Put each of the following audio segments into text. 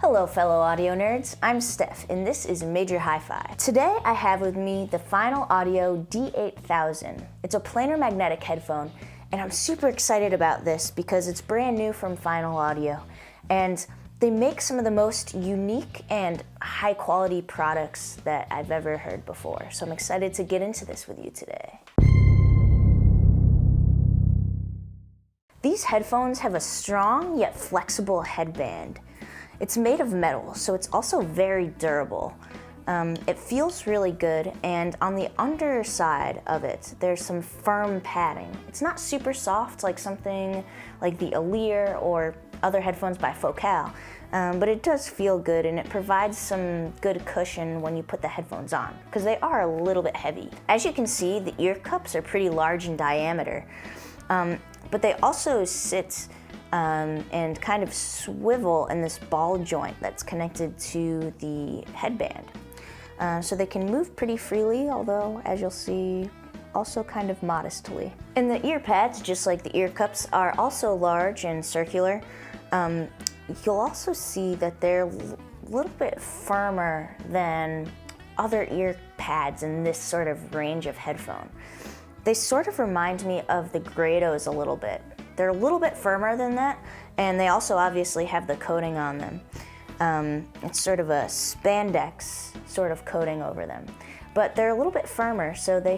Hello fellow audio nerds, I'm Steph and this is Major Hi-Fi. Today I have with me the Final Audio D8000. It's a planar magnetic headphone and I'm super excited about this because it's brand new from Final Audio and they make some of the most unique and high quality products that I've ever heard before. So I'm excited to get into this with you today. These headphones have a strong yet flexible headband. It's made of metal, so it's also very durable. It feels really good, and on the underside of it, there's some firm padding. It's not super soft like something like the Alir or other headphones by Focal, but it does feel good and it provides some good cushion when you put the headphones on, because they are a little bit heavy. As you can see, the ear cups are pretty large in diameter, but they also sit and kind of swivel in this ball joint that's connected to the headband. So they can move pretty freely, although, as you'll see, also kind of modestly. And the ear pads, just like the ear cups, are also large and circular. You'll also see that they're a little bit firmer than other ear pads in this sort of range of headphone. They sort of remind me of the Grados a little bit. They're a little bit firmer than that, and they also obviously have the coating on them. It's sort of a spandex sort of coating over them. But they're a little bit firmer, so they're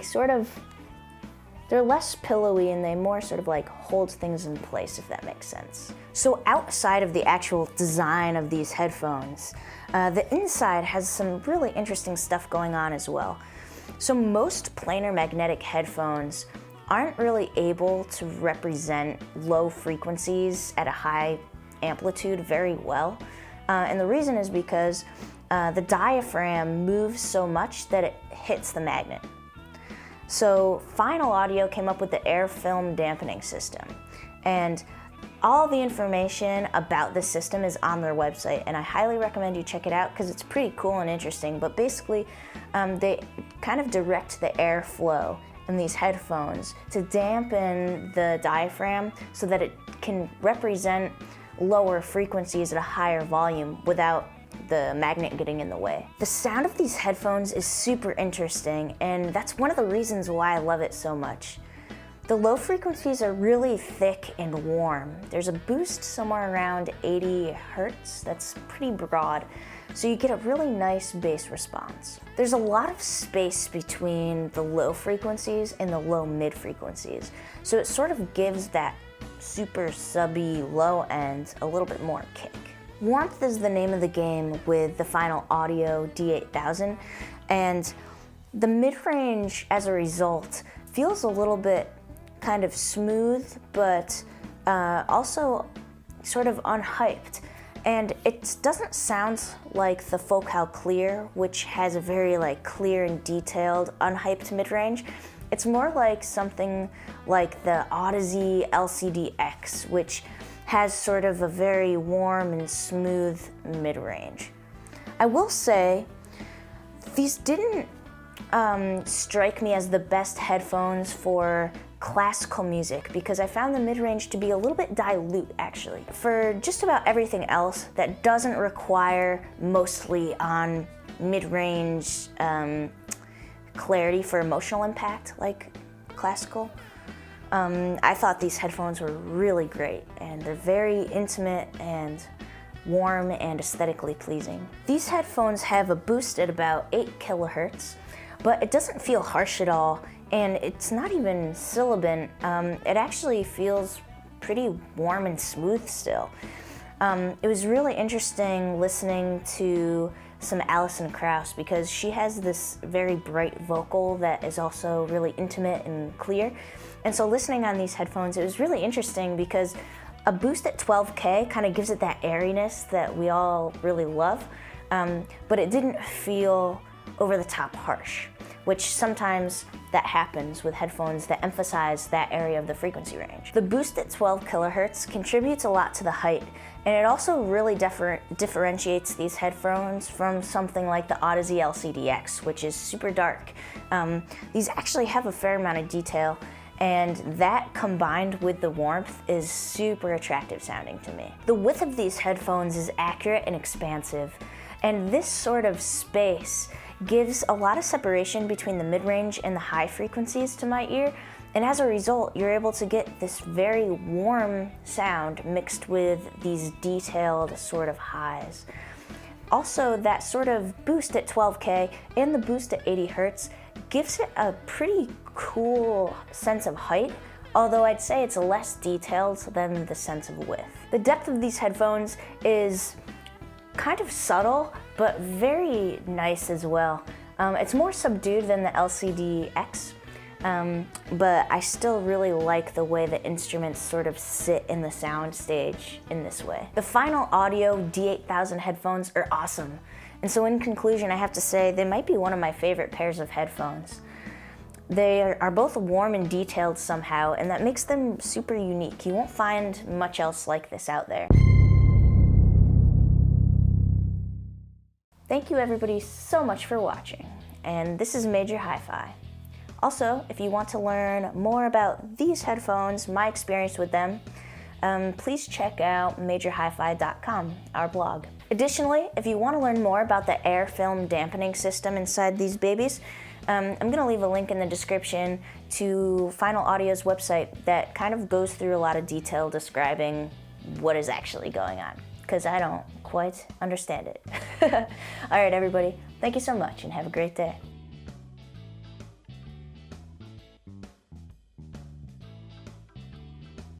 less pillowy and they more sort of like hold things in place, if that makes sense. So outside of the actual design of these headphones, the inside has some really interesting stuff going on as well. So most planar magnetic headphones aren't really able to represent low frequencies at a high amplitude very well. And the reason is because the diaphragm moves so much that it hits the magnet. So Final Audio came up with the Air Film Dampening System. And all the information about the system is on their website, and I highly recommend you check it out because it's pretty cool and interesting. But basically, they kind of direct the airflow in these headphones to dampen the diaphragm so that it can represent lower frequencies at a higher volume without the magnet getting in the way. The sound of these headphones is super interesting, and that's one of the reasons why I love it so much. The low frequencies are really thick and warm. There's a boost somewhere around 80 hertz that's pretty broad, so you get a really nice bass response. There's a lot of space between the low frequencies and the low mid frequencies, so it sort of gives that super subby low end a little bit more kick. Warmth is the name of the game with the Final Audio D8000, and the mid-range as a result feels a little bit kind of smooth, but also sort of unhyped. And it doesn't sound like the Focal Clear, which has a very clear and detailed, unhyped mid-range. It's more like something like the Odyssey LCD-X, which has sort of a very warm and smooth mid-range. I will say, these didn't strike me as the best headphones for classical music because I found the mid-range to be a little bit dilute, actually. For just about everything else that doesn't require mostly on mid-range clarity for emotional impact like classical, I thought these headphones were really great, and they're very intimate and warm and aesthetically pleasing. These headphones have a boost at about 8 kilohertz, but it doesn't feel harsh at all, and it's not even sibilant. It actually feels pretty warm and smooth still. It was really interesting listening to some Alison Krauss because she has this very bright vocal that is also really intimate and clear. And so listening on these headphones, it was really interesting because a boost at 12K kind of gives it that airiness that we all really love, but it didn't feel over the top harsh, which sometimes that happens with headphones that emphasize that area of the frequency range. The boost at 12 kilohertz contributes a lot to the height, and it also really differentiates these headphones from something like the Odyssey LCD-X, which is super dark. These actually have a fair amount of detail, and that combined with the warmth is super attractive sounding to me. The width of these headphones is accurate and expansive, and this sort of space gives a lot of separation between the mid-range and the high frequencies to my ear, and as a result, you're able to get this very warm sound mixed with these detailed sort of highs. Also, that sort of boost at 12K and the boost at 80 Hertz gives it a pretty cool sense of height, although I'd say it's less detailed than the sense of width. The depth of these headphones is kind of subtle, but very nice as well. It's more subdued than the LCD-X, but I still really like the way the instruments sort of sit in the sound stage in this way. The Final Audio D8000 headphones are awesome, and so in conclusion, I have to say they might be one of my favorite pairs of headphones. They are both warm and detailed somehow, and that makes them super unique. You won't find much else like this out there. Thank you everybody so much for watching, and this is Major Hi-Fi. Also, if you want to learn more about these headphones, my experience with them, please check out MajorHiFi.com, our blog. Additionally, if you want to learn more about the Air Film Dampening System inside these babies, I'm going to leave a link in the description to Final Audio's website that kind of goes through a lot of detail describing what is actually going on, because I don't quite understand it. All right, everybody, thank you so much and have a great day.